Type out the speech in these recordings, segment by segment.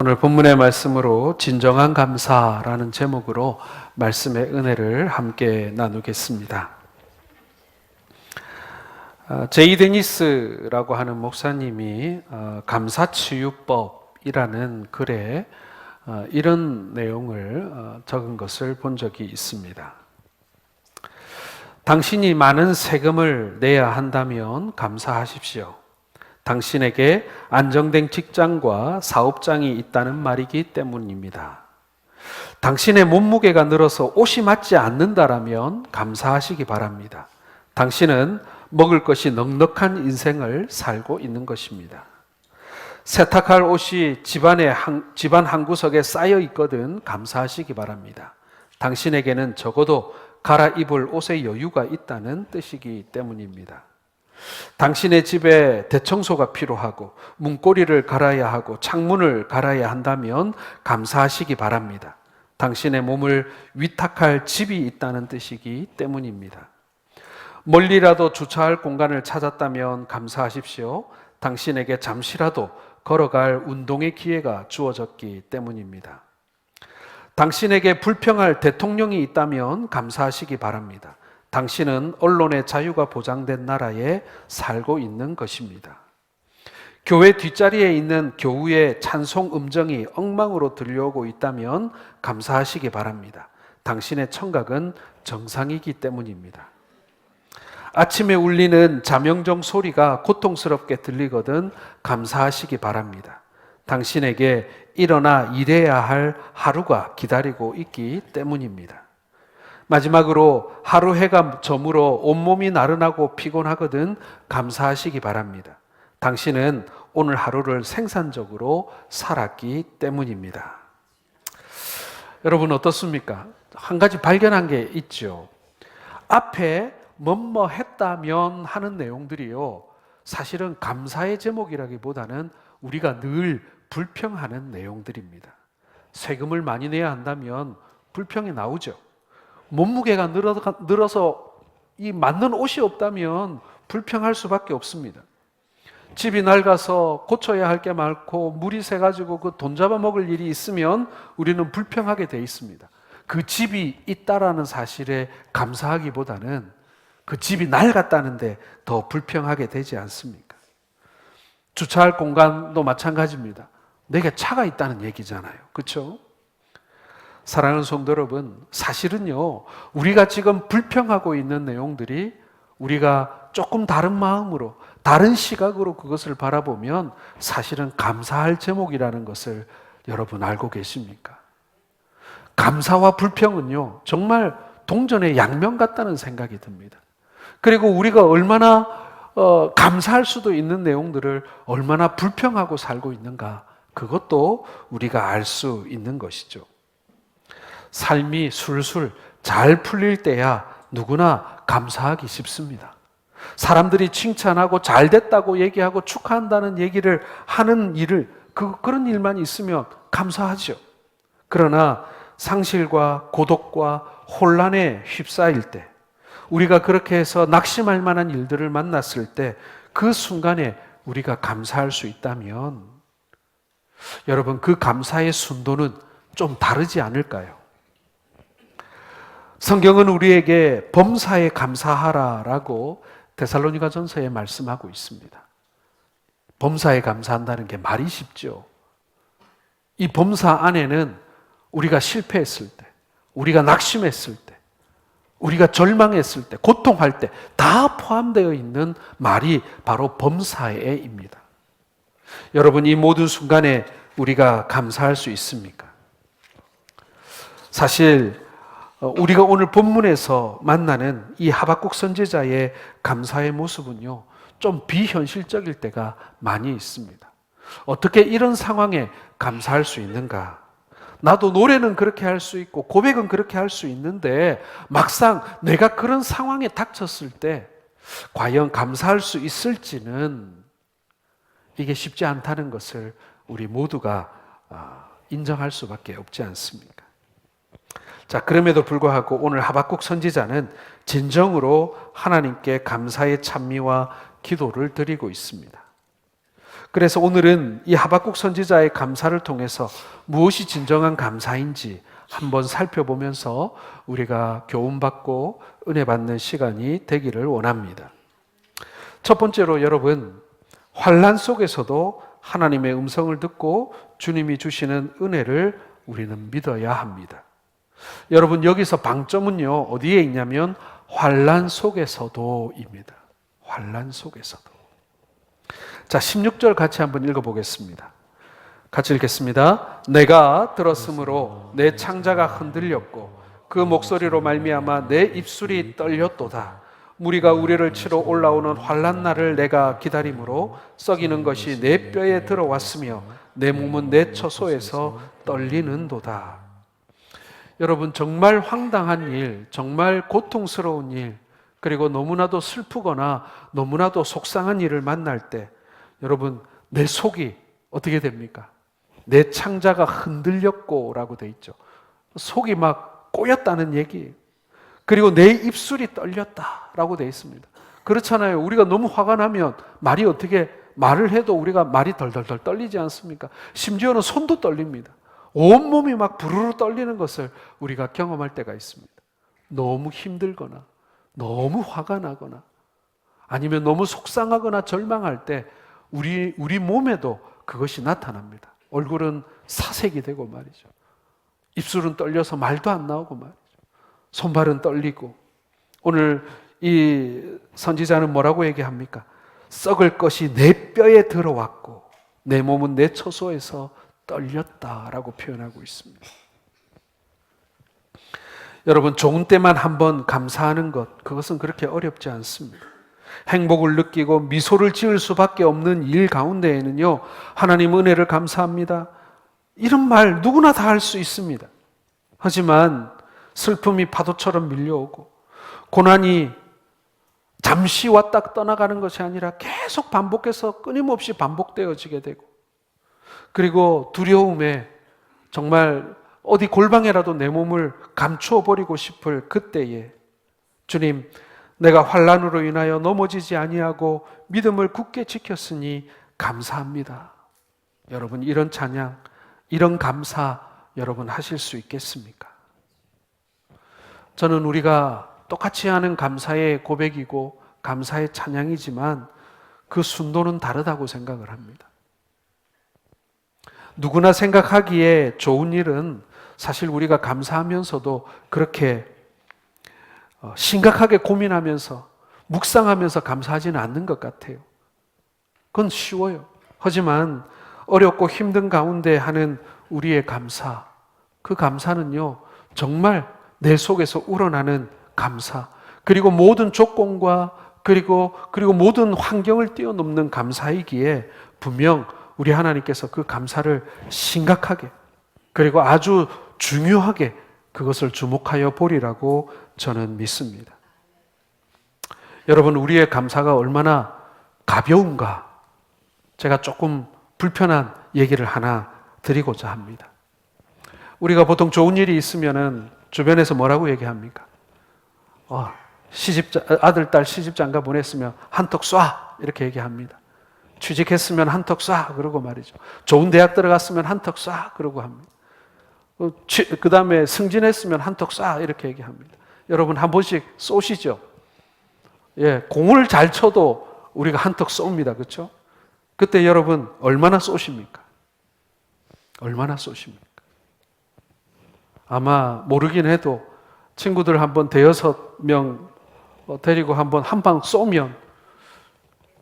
오늘 본문의 말씀으로 진정한 감사라는 제목으로 말씀의 은혜를 함께 나누겠습니다. 제이 데니스라고 하는 목사님이 감사치유법이라는 글에 이런 내용을 적은 것을 본 적이 있습니다. 당신이 많은 세금을 내야 한다면 감사하십시오. 당신에게 안정된 직장과 사업장이 있다는 말이기 때문입니다. 당신의 몸무게가 늘어서 옷이 맞지 않는다라면 감사하시기 바랍니다. 당신은 먹을 것이 넉넉한 인생을 살고 있는 것입니다. 세탁할 옷이 집안 한 구석에 쌓여 있거든 감사하시기 바랍니다. 당신에게는 적어도 갈아입을 옷의 여유가 있다는 뜻이기 때문입니다. 당신의 집에 대청소가 필요하고 문고리를 갈아야 하고 창문을 갈아야 한다면 감사하시기 바랍니다. 당신의 몸을 위탁할 집이 있다는 뜻이기 때문입니다. 멀리라도 주차할 공간을 찾았다면 감사하십시오. 당신에게 잠시라도 걸어갈 운동의 기회가 주어졌기 때문입니다. 당신에게 불평할 대통령이 있다면 감사하시기 바랍니다. 당신은 언론의 자유가 보장된 나라에 살고 있는 것입니다. 교회 뒷자리에 있는 교우의 찬송 음정이 엉망으로 들려오고 있다면 감사하시기 바랍니다. 당신의 청각은 정상이기 때문입니다. 아침에 울리는 자명종 소리가 고통스럽게 들리거든 감사하시기 바랍니다. 당신에게 일어나 일해야 할 하루가 기다리고 있기 때문입니다. 마지막으로 하루 해가 저물어 온몸이 나른하고 피곤하거든 감사하시기 바랍니다. 당신은 오늘 하루를 생산적으로 살았기 때문입니다. 여러분 어떻습니까? 한 가지 발견한 게 있죠. 앞에 뭐뭐 했다면 하는 내용들이요, 사실은 감사의 제목이라기보다는 우리가 늘 불평하는 내용들입니다. 세금을 많이 내야 한다면 불평이 나오죠. 몸무게가 늘어서 이 맞는 옷이 없다면 불평할 수밖에 없습니다. 집이 낡아서 고쳐야 할 게 많고 물이 새가지고 그 돈 잡아먹을 일이 있으면 우리는 불평하게 돼 있습니다. 그 집이 있다라는 사실에 감사하기보다는 그 집이 낡았다는데 더 불평하게 되지 않습니까? 주차할 공간도 마찬가지입니다. 내게 차가 있다는 얘기잖아요. 그렇죠? 사랑하는 성도 여러분, 사실은요, 우리가 지금 불평하고 있는 내용들이 우리가 조금 다른 마음으로, 다른 시각으로 그것을 바라보면 사실은 감사할 제목이라는 것을 여러분 알고 계십니까? 감사와 불평은요, 정말 동전의 양면 같다는 생각이 듭니다. 그리고 우리가 얼마나 감사할 수도 있는 내용들을 얼마나 불평하고 살고 있는가, 그것도 우리가 알 수 있는 것이죠. 삶이 술술 잘 풀릴 때야 누구나 감사하기 쉽습니다. 사람들이 칭찬하고 잘 됐다고 얘기하고 축하한다는 얘기를 하는 그런 일만 있으면 감사하죠. 그러나 상실과 고독과 혼란에 휩싸일 때, 우리가 그렇게 해서 낙심할 만한 일들을 만났을 때 그 순간에 우리가 감사할 수 있다면 여러분, 그 감사의 순도는 좀 다르지 않을까요? 성경은 우리에게 범사에 감사하라라고 데살로니가전서에 말씀하고 있습니다. 범사에 감사한다는 게 말이 쉽죠. 이 범사 안에는 우리가 실패했을 때, 우리가 낙심했을 때, 우리가 절망했을 때, 고통할 때 다 포함되어 있는 말이 바로 범사에입니다. 여러분, 이 모든 순간에 우리가 감사할 수 있습니까? 사실 우리가 오늘 본문에서 만나는 이 하박국 선지자의 감사의 모습은요, 좀 비현실적일 때가 많이 있습니다. 어떻게 이런 상황에 감사할 수 있는가? 나도 노래는 그렇게 할 수 있고 고백은 그렇게 할 수 있는데 막상 내가 그런 상황에 닥쳤을 때 과연 감사할 수 있을지는 이게 쉽지 않다는 것을 우리 모두가 인정할 수밖에 없지 않습니까? 자, 그럼에도 불구하고 오늘 하박국 선지자는 진정으로 하나님께 감사의 찬미와 기도를 드리고 있습니다. 그래서 오늘은 이 하박국 선지자의 감사를 통해서 무엇이 진정한 감사인지 한번 살펴보면서 우리가 교훈받고 은혜 받는 시간이 되기를 원합니다. 첫 번째로 여러분, 환난 속에서도 하나님의 음성을 듣고 주님이 주시는 은혜를 우리는 믿어야 합니다. 여러분, 여기서 방점은요, 어디에 있냐면 환난 속에서도입니다. 환난 속에서도. 자, 16절 같이 한번 읽어보겠습니다. 같이 읽겠습니다. 내가 들었으므로 내 창자가 흔들렸고 그 목소리로 말미암아 내 입술이 떨렸도다. 무리가 우리를 치러 올라오는 환난 날을 내가 기다림으로 썩이는 것이 내 뼈에 들어왔으며 내 몸은 내 처소에서 떨리는도다. 여러분, 정말 황당한 일, 정말 고통스러운 일, 그리고 너무나도 슬프거나 너무나도 속상한 일을 만날 때 여러분, 내 속이 어떻게 됩니까? 내 창자가 흔들렸고 라고 돼 있죠. 속이 막 꼬였다는 얘기예요. 그리고 내 입술이 떨렸다 라고 돼 있습니다. 그렇잖아요. 우리가 너무 화가 나면 말이 어떻게, 말을 해도 우리가 말이 덜덜덜 떨리지 않습니까? 심지어는 손도 떨립니다. 온몸이 막 부르르 떨리는 것을 우리가 경험할 때가 있습니다. 너무 힘들거나 너무 화가 나거나 아니면 너무 속상하거나 절망할 때 우리 몸에도 그것이 나타납니다. 얼굴은 사색이 되고 말이죠. 입술은 떨려서 말도 안 나오고 말이죠. 손발은 떨리고. 오늘 이 선지자는 뭐라고 얘기합니까? 썩을 것이 내 뼈에 들어왔고 내 몸은 내 처소에서 떨렸다라고 표현하고 있습니다. 여러분, 좋은 때만 한번 감사하는 것, 그것은 그렇게 어렵지 않습니다. 행복을 느끼고 미소를 지을 수밖에 없는 일 가운데에는요, 하나님 은혜를 감사합니다, 이런 말 누구나 다 할 수 있습니다. 하지만 슬픔이 파도처럼 밀려오고 고난이 잠시 왔다 떠나가는 것이 아니라 계속 반복해서 끊임없이 반복되어지게 되고, 그리고 두려움에 정말 어디 골방에라도 내 몸을 감추어 버리고 싶을 그때에 주님, 내가 환난으로 인하여 넘어지지 아니하고 믿음을 굳게 지켰으니 감사합니다. 여러분, 이런 찬양, 이런 감사 여러분 하실 수 있겠습니까? 저는 우리가 똑같이 하는 감사의 고백이고 감사의 찬양이지만 그 순도는 다르다고 생각을 합니다. 누구나 생각하기에 좋은 일은 사실 우리가 감사하면서도 그렇게 심각하게 고민하면서 묵상하면서 감사하지는 않는 것 같아요. 그건 쉬워요. 하지만 어렵고 힘든 가운데 하는 우리의 감사, 그 감사는요, 정말 내 속에서 우러나는 감사, 그리고 모든 조건과 그리고 모든 환경을 뛰어넘는 감사이기에 분명 우리 하나님께서 그 감사를 심각하게 그리고 아주 중요하게 그것을 주목하여 보리라고 저는 믿습니다. 여러분, 우리의 감사가 얼마나 가벼운가, 제가 조금 불편한 얘기를 하나 드리고자 합니다. 우리가 보통 좋은 일이 있으면은 주변에서 뭐라고 얘기합니까? 아들, 딸 시집장가 보냈으면 한턱 쏴! 이렇게 얘기합니다. 취직했으면 한턱 쏴! 그러고 말이죠. 좋은 대학 들어갔으면 한턱 쏴! 그러고 합니다. 그 다음에 승진했으면 한턱 쏴! 이렇게 얘기합니다. 여러분, 한 번씩 쏘시죠? 예, 공을 잘 쳐도 우리가 한턱 쏩니다. 그렇죠? 그때 여러분, 얼마나 쏘십니까? 얼마나 쏘십니까? 아마 모르긴 해도 친구들 한번 대여섯 명 데리고 한 방 쏘면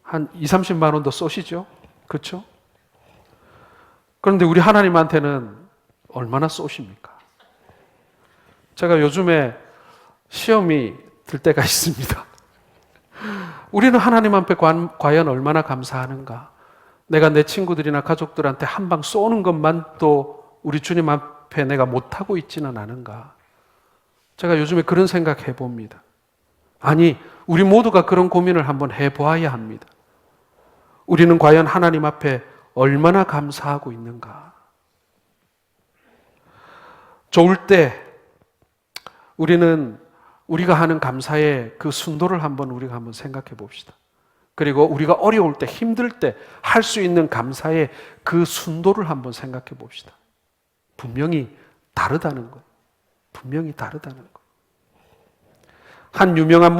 한 20-30만 원도 쏘시죠? 그렇죠? 그런데 우리 하나님한테는 얼마나 쏘십니까? 제가 요즘에 시험이 들 때가 있습니다. 우리는 하나님 앞에 과연 얼마나 감사하는가? 내가 내 친구들이나 가족들한테 한 방 쏘는 것만 또 우리 주님 앞에 내가 못하고 있지는 않은가? 제가 요즘에 그런 생각 해봅니다. 아니, 우리 모두가 그런 고민을 한번 해보아야 합니다. 우리는 과연 하나님 앞에 얼마나 감사하고 있는가? 좋을 때 우리가 하는 감사의 그 순도를 우리가 한번 생각해 봅시다. 그리고 우리가 어려울 때, 힘들 때 할 수 있는 감사의 그 순도를 한번 생각해 봅시다. 분명히 다르다는 거예요. 분명히 다르다는 거예요. 한 유명한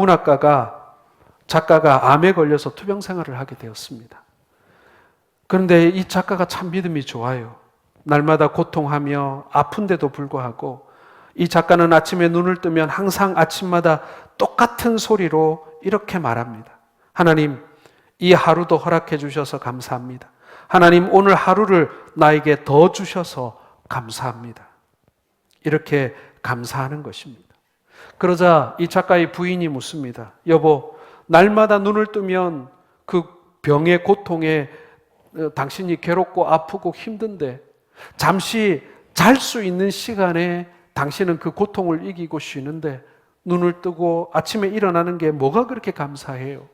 작가가 암에 걸려서 투병 생활을 하게 되었습니다. 그런데 이 작가가 참 믿음이 좋아요. 날마다 고통하며 아픈데도 불구하고 이 작가는 아침에 눈을 뜨면 항상 아침마다 똑같은 소리로 이렇게 말합니다. 하나님, 이 하루도 허락해 주셔서 감사합니다. 하나님, 오늘 하루를 나에게 더 주셔서 감사합니다. 이렇게 감사하는 것입니다. 그러자 이 작가의 부인이 묻습니다. 여보, 날마다 눈을 뜨면 그 병의 고통에 당신이 괴롭고 아프고 힘든데 잠시 잘 수 있는 시간에 당신은 그 고통을 이기고 쉬는데 눈을 뜨고 아침에 일어나는 게 뭐가 그렇게 감사해요?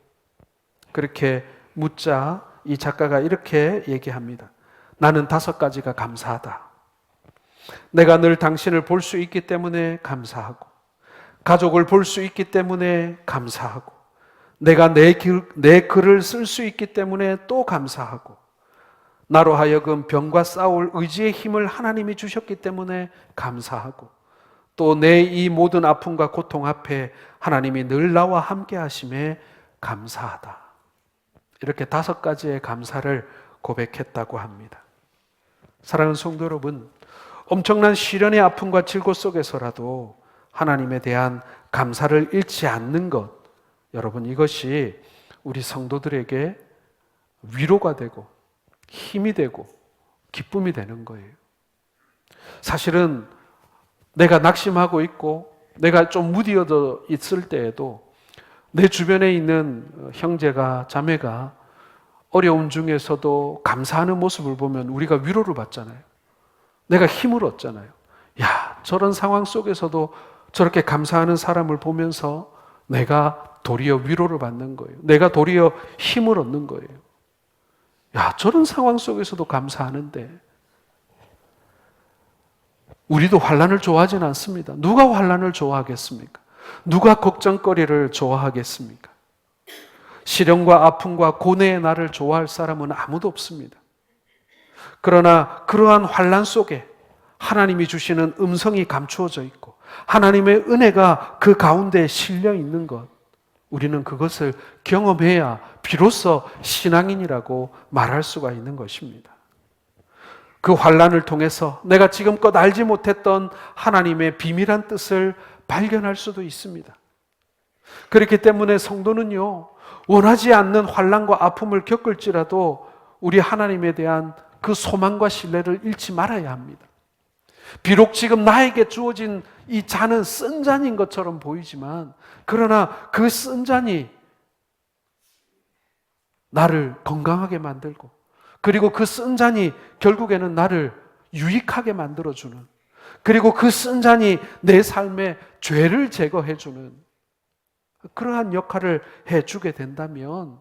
그렇게 묻자 이 작가가 이렇게 얘기합니다. 나는 5가지가 감사하다. 내가 늘 당신을 볼 수 있기 때문에 감사하고, 가족을 볼 수 있기 때문에 감사하고, 내가 내 글을 쓸 수 있기 때문에 또 감사하고, 나로 하여금 병과 싸울 의지의 힘을 하나님이 주셨기 때문에 감사하고, 또 내 이 모든 아픔과 고통 앞에 하나님이 늘 나와 함께 하심에 감사하다. 이렇게 5가지의 감사를 고백했다고 합니다. 사랑하는 성도 여러분, 엄청난 시련의 아픔과 질고 속에서라도 하나님에 대한 감사를 잃지 않는 것, 여러분, 이것이 우리 성도들에게 위로가 되고 힘이 되고 기쁨이 되는 거예요. 사실은 내가 낙심하고 있고 내가 좀 무디어져 있을 때에도 내 주변에 있는 형제가 자매가 어려움 중에서도 감사하는 모습을 보면 우리가 위로를 받잖아요. 내가 힘을 얻잖아요. 야, 저런 상황 속에서도 저렇게 감사하는 사람을 보면서 내가 도리어 위로를 받는 거예요. 내가 도리어 힘을 얻는 거예요. 야, 저런 상황 속에서도 감사하는데 우리도 환난을 좋아하지는 않습니다. 누가 환난을 좋아하겠습니까? 누가 걱정거리를 좋아하겠습니까? 시련과 아픔과 고뇌의 날을 좋아할 사람은 아무도 없습니다. 그러나 그러한 환난 속에 하나님이 주시는 음성이 감추어져 있고 하나님의 은혜가 그 가운데 실려 있는 것, 우리는 그것을 경험해야 비로소 신앙인이라고 말할 수가 있는 것입니다. 그 환난을 통해서 내가 지금껏 알지 못했던 하나님의 비밀한 뜻을 발견할 수도 있습니다. 그렇기 때문에 성도는요, 원하지 않는 환난과 아픔을 겪을지라도 우리 하나님에 대한 그 소망과 신뢰를 잃지 말아야 합니다. 비록 지금 나에게 주어진 이 잔은 쓴 잔인 것처럼 보이지만, 그러나 그 쓴 잔이 나를 건강하게 만들고, 그리고 그 쓴 잔이 결국에는 나를 유익하게 만들어주는, 그리고 그 쓴 잔이 내 삶의 죄를 제거해주는 그러한 역할을 해주게 된다면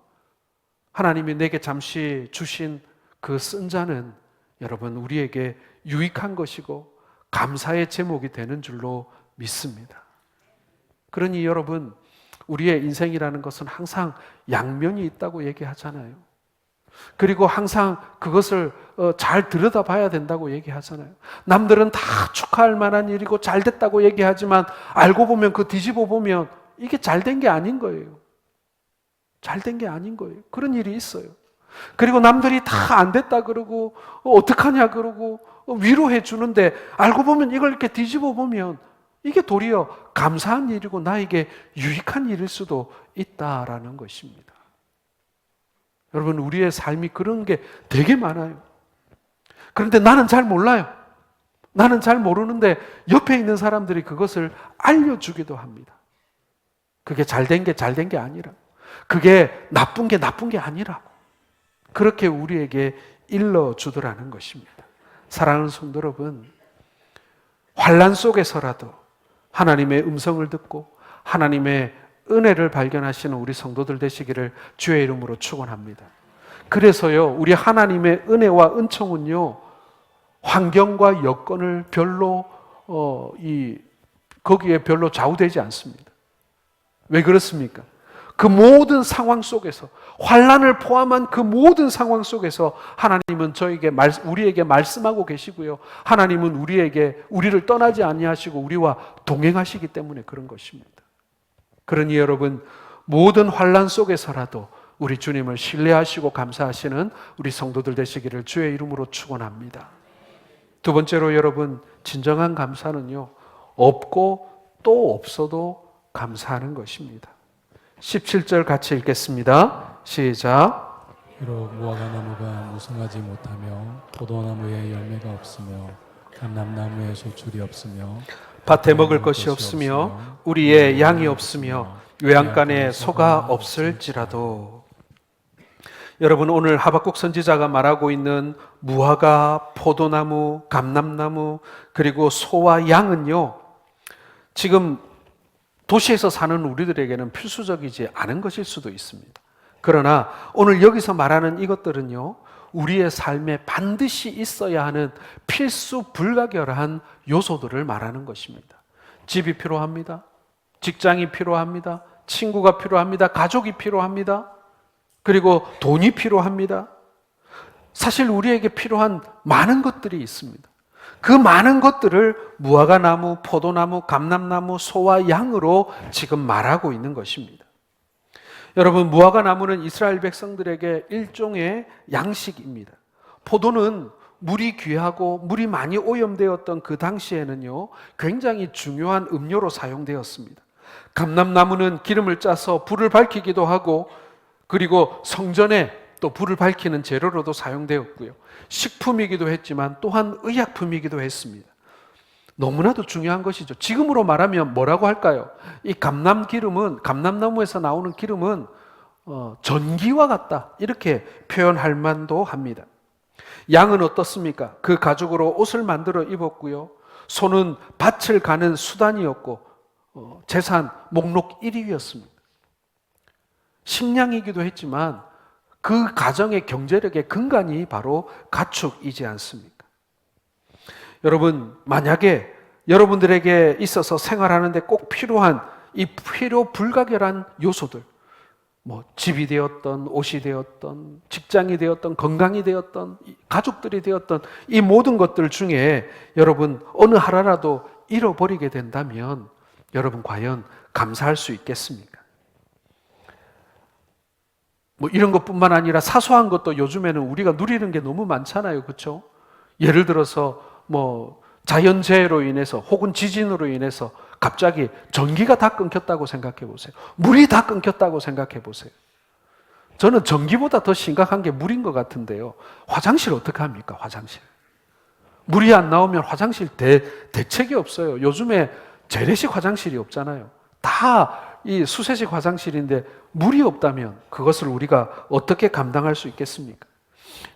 하나님이 내게 잠시 주신 그 쓴 잔은 여러분 우리에게 유익한 것이고 감사의 제목이 되는 줄로 믿습니다. 그러니 여러분, 우리의 인생이라는 것은 항상 양면이 있다고 얘기하잖아요. 그리고 항상 그것을 잘 들여다봐야 된다고 얘기하잖아요. 남들은 다 축하할 만한 일이고 잘 됐다고 얘기하지만 알고 보면 그 뒤집어 보면 이게 잘 된 게 아닌 거예요. 잘 된 게 아닌 거예요. 그런 일이 있어요. 그리고 남들이 다 안 됐다 그러고 어떡하냐 그러고 위로해 주는데 알고 보면 이걸 이렇게 뒤집어 보면 이게 도리어 감사한 일이고 나에게 유익한 일일 수도 있다라는 것입니다. 여러분, 우리의 삶이 그런 게 되게 많아요. 그런데 나는 잘 몰라요. 나는 잘 모르는데 옆에 있는 사람들이 그것을 알려주기도 합니다. 그게 잘된 게 잘된 게 아니라, 그게 나쁜 게 나쁜 게 아니라고 그렇게 우리에게 일러주더라는 것입니다. 사랑하는 성도 여러분, 환난 속에서라도 하나님의 음성을 듣고 하나님의 은혜를 발견하시는 우리 성도들 되시기를 주의 이름으로 축원합니다. 그래서요, 우리 하나님의 은혜와 은총은요, 환경과 여건을 별로 거기에 별로 좌우되지 않습니다. 왜 그렇습니까? 그 모든 상황 속에서, 환난을 포함한 그 모든 상황 속에서 하나님은 우리에게 말씀하고 계시고요. 하나님은 우리를 떠나지 아니하시고 우리와 동행하시기 때문에 그런 것입니다. 그러니 여러분, 모든 환난 속에서라도 우리 주님을 신뢰하시고 감사하시는 우리 성도들 되시기를 주의 이름으로 축원합니다. 두 번째로 여러분, 진정한 감사는요, 없고 또 없어도 감사하는 것입니다. 17절 같이 읽겠습니다. 시작. 비록 무화과나무가 무성하지 못하며 포도나무에 열매가 없으며 감람나무에 소출이 없으며 밭에 먹을 것이 없으며 우리의 양이 없으며 외양간에 소가 없을지라도. 여러분, 오늘 하박국 선지자가 말하고 있는 무화과, 포도나무, 감람나무, 그리고 소와 양은요, 지금 도시에서 사는 우리들에게는 필수적이지 않은 것일 수도 있습니다. 그러나 오늘 여기서 말하는 이것들은요, 우리의 삶에 반드시 있어야 하는 필수 불가결한 요소들을 말하는 것입니다. 집이 필요합니다. 직장이 필요합니다. 친구가 필요합니다. 가족이 필요합니다. 그리고 돈이 필요합니다. 사실 우리에게 필요한 많은 것들이 있습니다. 그 많은 것들을 무화과나무, 포도나무, 감람나무, 소와 양으로 지금 말하고 있는 것입니다. 여러분, 무화과나무는 이스라엘 백성들에게 일종의 양식입니다. 포도는 물이 귀하고 물이 많이 오염되었던 그 당시에는요, 굉장히 중요한 음료로 사용되었습니다. 감람나무는 기름을 짜서 불을 밝히기도 하고, 그리고 성전에 또 불을 밝히는 재료로도 사용되었고요. 식품이기도 했지만 또한 의약품이기도 했습니다. 너무나도 중요한 것이죠. 지금으로 말하면 뭐라고 할까요? 이 감람나무에서 나오는 기름은 전기와 같다, 이렇게 표현할 만도 합니다. 양은 어떻습니까? 그 가죽으로 옷을 만들어 입었고요. 소는 밭을 가는 수단이었고 재산 목록 1위였습니다. 식량이기도 했지만 그 가정의 경제력의 근간이 바로 가축이지 않습니까? 여러분, 만약에 여러분들에게 있어서 생활하는데 꼭 필요한 이 필요 불가결한 요소들, 집이 되었던, 옷이 되었던, 직장이 되었던, 건강이 되었던, 가족들이 되었던 이 모든 것들 중에 여러분 어느 하나라도 잃어버리게 된다면 여러분 과연 감사할 수 있겠습니까? 이런 것뿐만 아니라 사소한 것도 요즘에는 우리가 누리는 게 너무 많잖아요. 그렇죠? 예를 들어서 자연재해로 인해서 혹은 지진으로 인해서 갑자기 전기가 다 끊겼다고 생각해 보세요. 물이 다 끊겼다고 생각해 보세요. 저는 전기보다 더 심각한 게 물인 것 같은데요. 화장실 어떻게 합니까? 화장실. 물이 안 나오면 화장실 대책이 없어요. 요즘에 재래식 화장실이 없잖아요. 다 이 수세식 화장실인데 물이 없다면 그것을 우리가 어떻게 감당할 수 있겠습니까?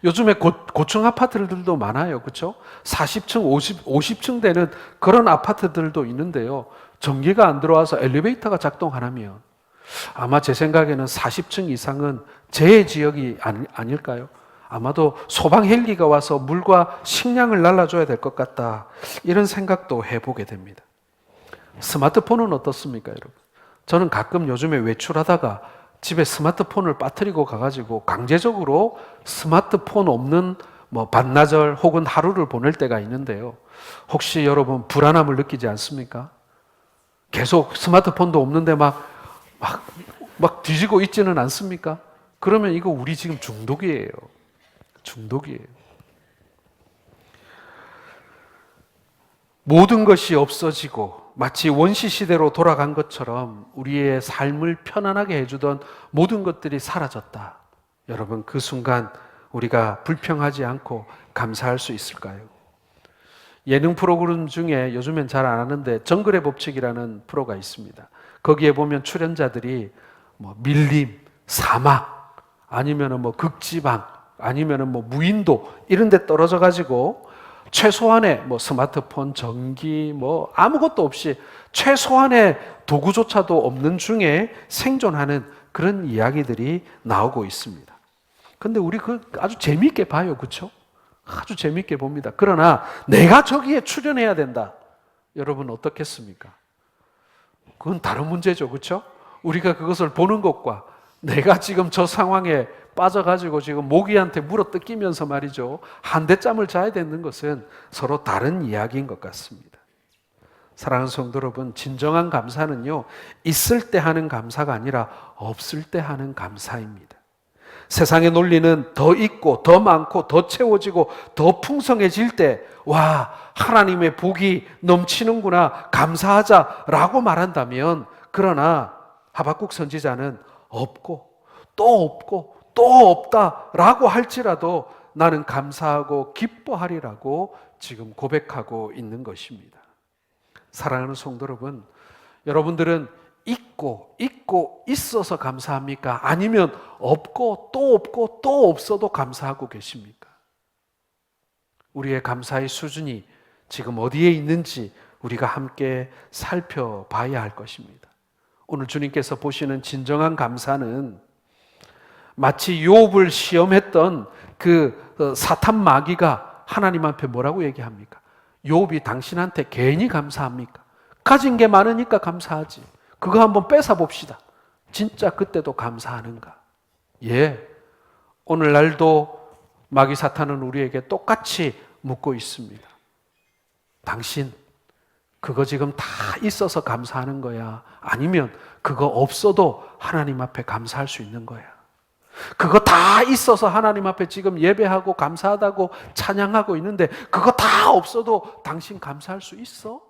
요즘에 고층 아파트들도 많아요. 그렇죠? 40층, 50층 되는 그런 아파트들도 있는데요. 전기가 안 들어와서 엘리베이터가 작동 안 하면 아마 제 생각에는 40층 이상은 재해 지역이 아닐까요? 아마도 소방 헬기가 와서 물과 식량을 날라줘야 될 것 같다, 이런 생각도 해보게 됩니다. 스마트폰은 어떻습니까, 여러분? 저는 가끔 요즘에 외출하다가 집에 스마트폰을 빠뜨리고 가가지고 강제적으로 스마트폰 없는 반나절 혹은 하루를 보낼 때가 있는데요. 혹시 여러분 불안함을 느끼지 않습니까? 계속 스마트폰도 없는데 막 뒤지고 있지는 않습니까? 그러면 이거 우리 지금 중독이에요. 중독이에요. 모든 것이 없어지고 마치 원시시대로 돌아간 것처럼 우리의 삶을 편안하게 해주던 모든 것들이 사라졌다. 여러분, 그 순간 우리가 불평하지 않고 감사할 수 있을까요? 예능 프로그램 중에 요즘엔 잘 안 하는데 정글의 법칙이라는 프로가 있습니다. 거기에 보면 출연자들이 밀림, 사막, 아니면 극지방, 아니면 무인도 이런 데 떨어져 가지고 최소한의 스마트폰, 전기 아무것도 없이 최소한의 도구조차도 없는 중에 생존하는 그런 이야기들이 나오고 있습니다. 근데 우리 아주 재미있게 봐요. 그렇죠? 아주 재미있게 봅니다. 그러나 내가 저기에 출연해야 된다. 여러분 어떻겠습니까? 그건 다른 문제죠. 그렇죠? 우리가 그것을 보는 것과 내가 지금 저 상황에 빠져가지고 지금 모기한테 물어 뜯기면서 말이죠, 한대짬을 자야 되는 것은 서로 다른 이야기인 것 같습니다. 사랑하는 성도 여러분, 진정한 감사는요, 있을 때 하는 감사가 아니라 없을 때 하는 감사입니다. 세상의 논리는 더 있고 더 많고 더 채워지고 더 풍성해질 때, 와, 하나님의 복이 넘치는구나, 감사하자라고 말한다면, 그러나 하박국 선지자는 없고 또 없고 또 없다라고 할지라도 나는 감사하고 기뻐하리라고 지금 고백하고 있는 것입니다. 사랑하는 성도 여러분, 여러분들은 있고 있어서 감사합니까? 아니면 없고 또 없어도 감사하고 계십니까? 우리의 감사의 수준이 지금 어디에 있는지 우리가 함께 살펴봐야 할 것입니다. 오늘 주님께서 보시는 진정한 감사는 마치 욥을 시험했던 그 사탄 마귀가 하나님 앞에 뭐라고 얘기합니까? 욥이 당신한테 괜히 감사합니까? 가진 게 많으니까 감사하지. 그거 한번 뺏어 봅시다. 진짜 그때도 감사하는가? 예. 오늘날도 마귀 사탄은 우리에게 똑같이 묻고 있습니다. 당신 그거 지금 다 있어서 감사하는 거야? 아니면 그거 없어도 하나님 앞에 감사할 수 있는 거야? 그거 다 있어서 하나님 앞에 지금 예배하고 감사하다고 찬양하고 있는데 그거 다 없어도 당신 감사할 수 있어?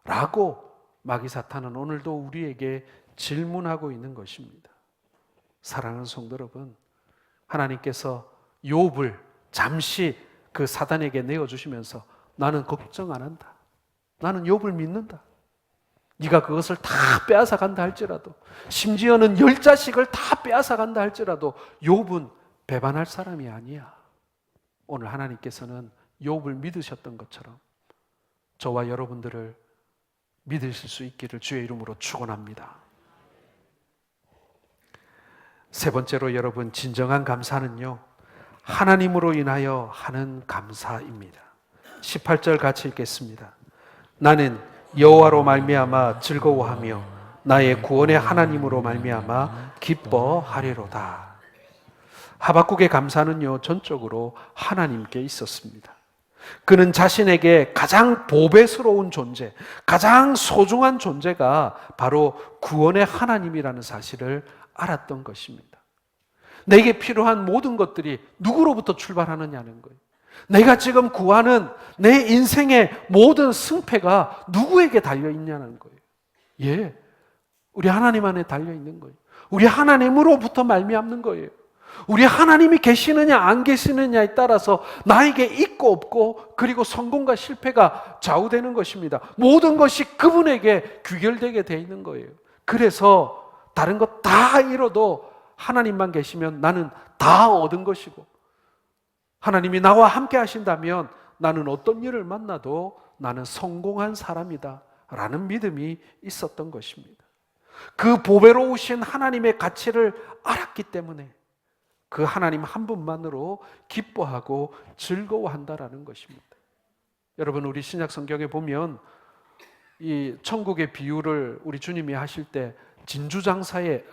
라고 마귀 사탄은 오늘도 우리에게 질문하고 있는 것입니다. 사랑하는 성도 여러분, 하나님께서 욥을 잠시 그 사단에게 내어주시면서 나는 걱정 안 한다. 나는 욥을 믿는다. 네가 그것을 다 빼앗아 간다 할지라도, 심지어는 10자식을 다 빼앗아 간다 할지라도 욥은 배반할 사람이 아니야. 오늘 하나님께서는 욥을 믿으셨던 것처럼 저와 여러분들을 믿으실 수 있기를 주의 이름으로 축원합니다. 세 번째로 여러분, 진정한 감사는요, 하나님으로 인하여 하는 감사입니다. 18절 같이 읽겠습니다. 나는 여호와로 말미암아 즐거워하며 나의 구원의 하나님으로 말미암아 기뻐하리로다. 하박국의 감사는요, 전적으로 하나님께 있었습니다. 그는 자신에게 가장 보배스러운 존재, 가장 소중한 존재가 바로 구원의 하나님이라는 사실을 알았던 것입니다. 내게 필요한 모든 것들이 누구로부터 출발하느냐는 거예요. 내가 지금 구하는 내 인생의 모든 승패가 누구에게 달려있냐는 거예요. 예, 우리 하나님 안에 달려있는 거예요. 우리 하나님으로부터 말미암는 거예요. 우리 하나님이 계시느냐 안 계시느냐에 따라서 나에게 있고 없고, 그리고 성공과 실패가 좌우되는 것입니다. 모든 것이 그분에게 귀결되게 돼 있는 거예요. 그래서 다른 것 다 잃어도 하나님만 계시면 나는 다 얻은 것이고, 하나님이 나와 함께 하신다면 나는 어떤 일을 만나도 나는 성공한 사람이다 라는 믿음이 있었던 것입니다. 그 보배로우신 하나님의 가치를 알았기 때문에 그 하나님 한 분만으로 기뻐하고 즐거워한다라는 것입니다. 여러분, 우리 신약 성경에 보면 이 천국의 비유를 우리 주님이 하실 때 진주 장사의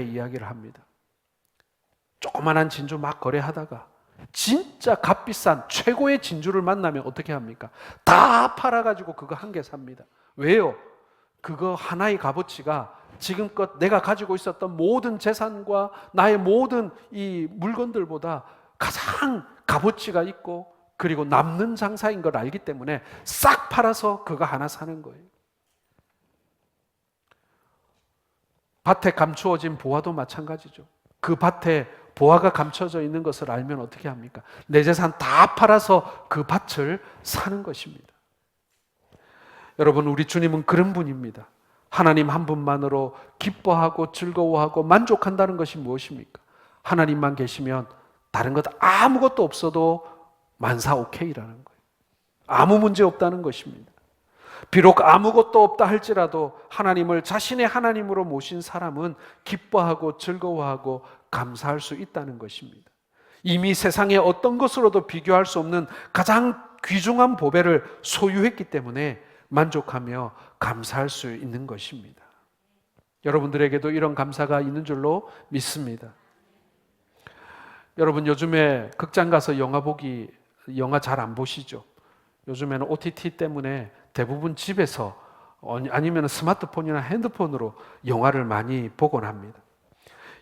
이야기를 합니다. 조그만한 진주 막 거래하다가 진짜 값비싼 최고의 진주를 만나면 어떻게 합니까? 다 팔아가지고 그거 한 개 삽니다. 왜요? 그거 하나의 값어치가 지금껏 내가 가지고 있었던 모든 재산과 나의 모든 이 물건들보다 가장 값어치가 있고, 그리고 남는 장사인 걸 알기 때문에 싹 팔아서 그거 하나 사는 거예요. 밭에 감추어진 보화도 마찬가지죠. 그 밭에 보화가 감춰져 있는 것을 알면 어떻게 합니까? 내 재산 다 팔아서 그 밭을 사는 것입니다. 여러분, 우리 주님은 그런 분입니다. 하나님 한 분만으로 기뻐하고 즐거워하고 만족한다는 것이 무엇입니까? 하나님만 계시면 다른 것 아무것도 없어도 만사 오케이라는 거예요. 아무 문제 없다는 것입니다. 비록 아무것도 없다 할지라도 하나님을 자신의 하나님으로 모신 사람은 기뻐하고 즐거워하고 감사할 수 있다는 것입니다. 이미 세상의 어떤 것으로도 비교할 수 없는 가장 귀중한 보배를 소유했기 때문에 만족하며 감사할 수 있는 것입니다. 여러분들에게도 이런 감사가 있는 줄로 믿습니다. 여러분 요즘에 극장 가서 영화 잘 안 보시죠? 요즘에는 OTT 때문에 대부분 집에서 아니면 스마트폰이나 핸드폰으로 영화를 많이 보곤 합니다.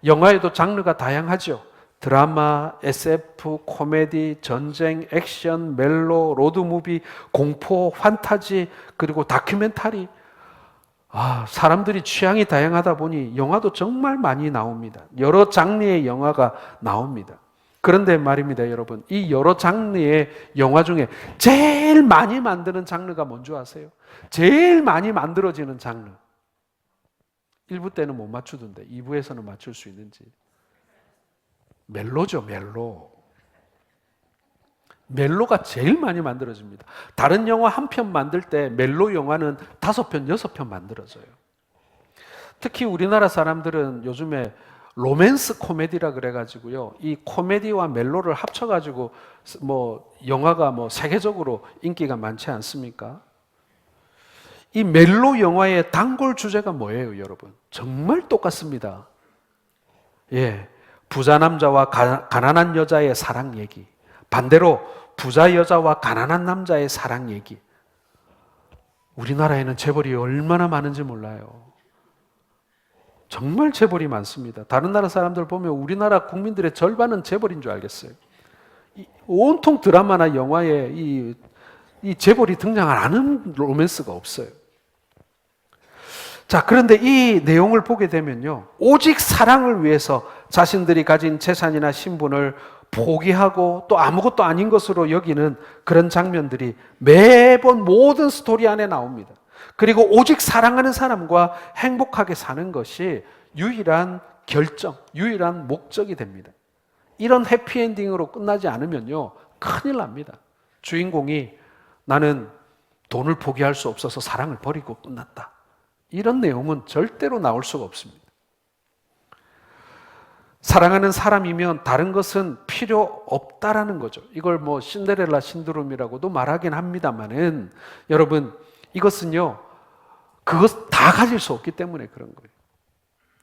영화에도 장르가 다양하죠. 드라마, SF, 코미디, 전쟁, 액션, 멜로, 로드무비, 공포, 판타지, 그리고 다큐멘터리. 사람들이 취향이 다양하다 보니 영화도 정말 많이 나옵니다. 여러 장르의 영화가 나옵니다. 그런데 말입니다, 여러분. 이 여러 장르의 영화 중에 제일 많이 만드는 장르가 뭔지 아세요? 제일 많이 만들어지는 장르. 1부 때는 못 맞추던데 2부에서는 맞출 수 있는지. 멜로죠, 멜로. 멜로가 제일 많이 만들어집니다. 다른 영화 한 편 만들 때 멜로 영화는 5편, 6편 만들어져요. 특히 우리나라 사람들은 요즘에 로맨스 코미디라 그래가지고요. 이 코미디와 멜로를 합쳐가지고 영화가 세계적으로 인기가 많지 않습니까? 이 멜로 영화의 단골 주제가 뭐예요, 여러분? 정말 똑같습니다. 부자 남자와 가난한 여자의 사랑 얘기. 반대로 부자 여자와 가난한 남자의 사랑 얘기. 우리나라에는 재벌이 얼마나 많은지 몰라요. 정말 재벌이 많습니다. 다른 나라 사람들 보면 우리나라 국민들의 절반은 재벌인 줄 알겠어요. 온통 드라마나 영화에 이 재벌이 등장을 안 하는 로맨스가 없어요. 자, 그런데 이 내용을 보게 되면요. 오직 사랑을 위해서 자신들이 가진 재산이나 신분을 포기하고 또 아무것도 아닌 것으로 여기는 그런 장면들이 매번 모든 스토리 안에 나옵니다. 그리고 오직 사랑하는 사람과 행복하게 사는 것이 유일한 결정, 유일한 목적이 됩니다. 이런 해피엔딩으로 끝나지 않으면요. 큰일 납니다. 주인공이 나는 돈을 포기할 수 없어서 사랑을 버리고 끝났다. 이런 내용은 절대로 나올 수가 없습니다. 사랑하는 사람이면 다른 것은 필요 없다라는 거죠. 이걸 신데렐라 신드롬이라고도 말하긴 합니다만은 여러분 이것은요 그것 다 가질 수 없기 때문에 그런 거예요.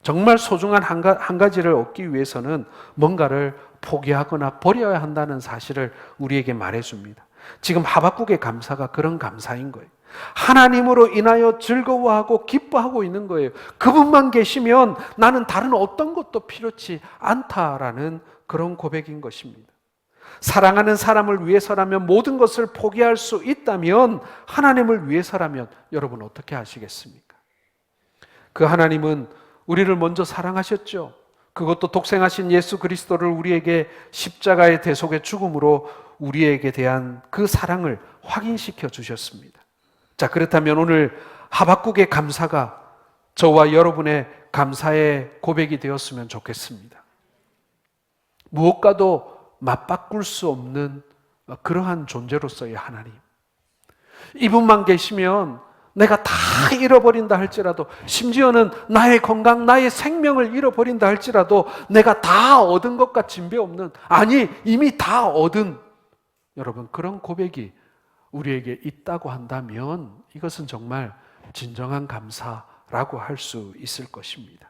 정말 소중한 한 가지를 얻기 위해서는 뭔가를 포기하거나 버려야 한다는 사실을 우리에게 말해줍니다. 지금 하박국의 감사가 그런 감사인 거예요. 하나님으로 인하여 즐거워하고 기뻐하고 있는 거예요. 그분만 계시면 나는 다른 어떤 것도 필요치 않다라는 그런 고백인 것입니다. 사랑하는 사람을 위해서라면 모든 것을 포기할 수 있다면 하나님을 위해서라면 여러분 어떻게 하시겠습니까? 그 하나님은 우리를 먼저 사랑하셨죠. 그것도 독생하신 예수 그리스도를 우리에게 십자가의 대속의 죽음으로 우리에게 대한 그 사랑을 확인시켜 주셨습니다. 자, 그렇다면 오늘 하박국의 감사가 저와 여러분의 감사의 고백이 되었으면 좋겠습니다. 무엇과도 맞바꿀 수 없는 그러한 존재로서의 하나님. 이분만 계시면 내가 다 잃어버린다 할지라도, 심지어는 나의 건강, 나의 생명을 잃어버린다 할지라도 내가 다 얻은 것과 진배없는, 아니 이미 다 얻은 여러분 그런 고백이 우리에게 있다고 한다면 이것은 정말 진정한 감사라고 할 수 있을 것입니다.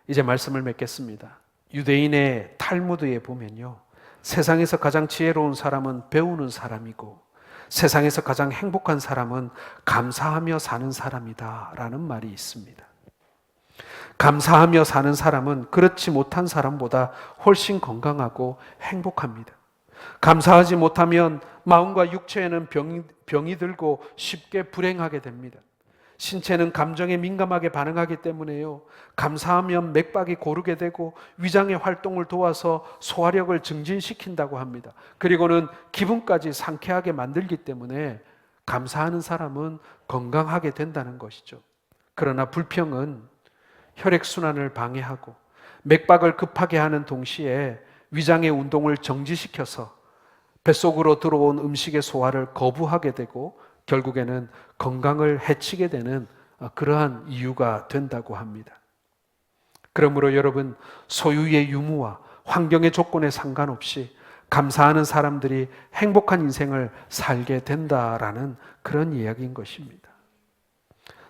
이제 말씀을 맺겠습니다. 유대인의 탈무드에 보면요, 세상에서 가장 지혜로운 사람은 배우는 사람이고 세상에서 가장 행복한 사람은 감사하며 사는 사람이다 라는 말이 있습니다. 감사하며 사는 사람은 그렇지 못한 사람보다 훨씬 건강하고 행복합니다. 감사하지 못하면 마음과 육체에는 병이 들고 쉽게 불행하게 됩니다. 신체는 감정에 민감하게 반응하기 때문에요. 감사하면 맥박이 고르게 되고 위장의 활동을 도와서 소화력을 증진시킨다고 합니다. 그리고는 기분까지 상쾌하게 만들기 때문에 감사하는 사람은 건강하게 된다는 것이죠. 그러나 불평은 혈액순환을 방해하고 맥박을 급하게 하는 동시에 위장의 운동을 정지시켜서 뱃속으로 들어온 음식의 소화를 거부하게 되고 결국에는 건강을 해치게 되는 그러한 이유가 된다고 합니다. 그러므로 여러분, 소유의 유무와 환경의 조건에 상관없이 감사하는 사람들이 행복한 인생을 살게 된다라는 그런 이야기인 것입니다.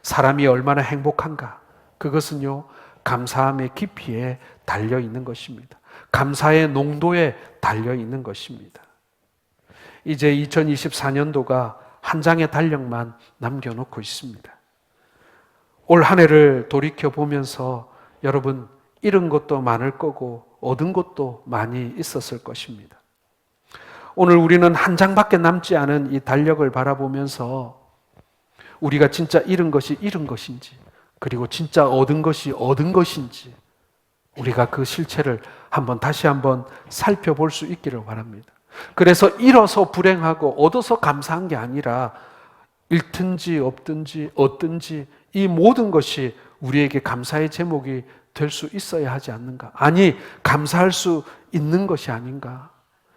사람이 얼마나 행복한가? 그것은요, 감사함의 깊이에 달려 있는 것입니다. 감사의 농도에 달려 있는 것입니다. 이제 2024년도가 한 장의 달력만 남겨놓고 있습니다. 올 한 해를 돌이켜 보면서 여러분, 잃은 것도 많을 거고 얻은 것도 많이 있었을 것입니다. 오늘 우리는 한 장밖에 남지 않은 이 달력을 바라보면서 우리가 진짜 잃은 것이 잃은 것인지, 그리고 진짜 얻은 것이 얻은 것인지 우리가 그 실체를 다시 한번 살펴볼 수 있기를 바랍니다. 그래서 잃어서 불행하고 얻어서 감사한 게 아니라 잃든지 없든지 얻든지 이 모든 것이 우리에게 감사의 제목이 될 수 있어야 하지 않는가? 아니, 감사할 수 있는 것이 아닌가?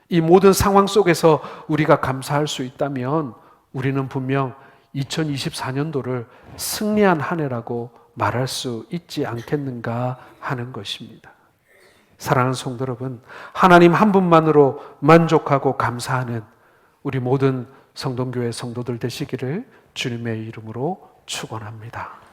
이 모든 상황 속에서 우리가 감사할 수 있다면 우리는 분명 2024년도를 승리한 한 해라고 말할 수 있지 않겠는가 하는 것입니다. 사랑하는 성도 여러분, 하나님 한 분만으로 만족하고 감사하는 우리 모든 성동교회 성도들 되시기를 주님의 이름으로 축원합니다.